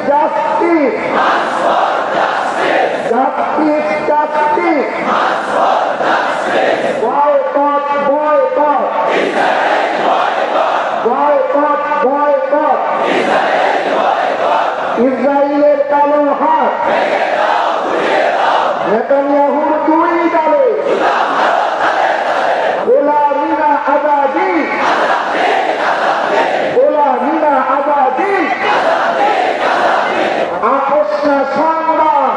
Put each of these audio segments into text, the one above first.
justice. Justice, justice. Boycott, boycott. Boycott, boycott. ইসরায়েলের কালো হাত নেতানিয়াহুর দুই দলে গোলামিনা আজাদি, গোলামিনা আজাদি। আপোষ না সংগ্রাম,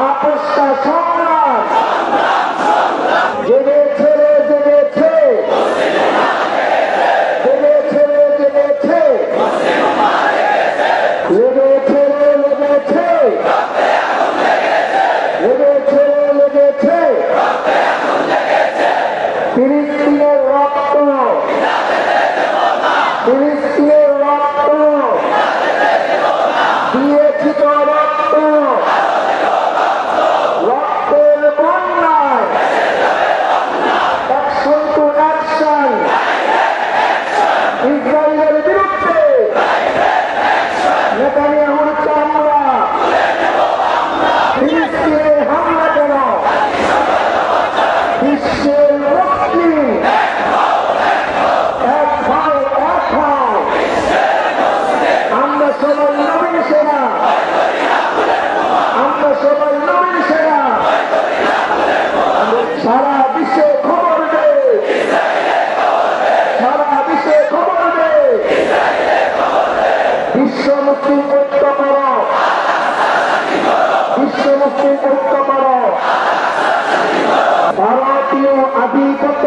আপোষ না সংগ্রাম। জেগেছে রে জেগেছে, জেগেছে রে জেগেছে, লেগেছে রে লেগেছে, লেগেছে রে লেগেছে। ফিলিস্তিনের রক্ত, ফিলিস্তিনের রক্ত দিয়েছি তো রক্ত, রক্তের বন্যায় অ্যাকশন টু অ্যাকশন ইসরায়েলের বিরুদ্ধে নেতানিয়াহুর চামড়া ফিলিস্তিনে হামলা কেন বিশ্বের মুসলিম এক ভাই এক ভাই আমরা সবাই নবীন সেনা, আমরা সবাই নবীন সেনা। সারা বিশ্বে খবর দে, সারা বিশ্বে খবর দে। বিশ্ব মুসলিম ঐক্য করো, বিশ্ব মুসলিম ঐক্য করো। ভারতীয় আধিপত্য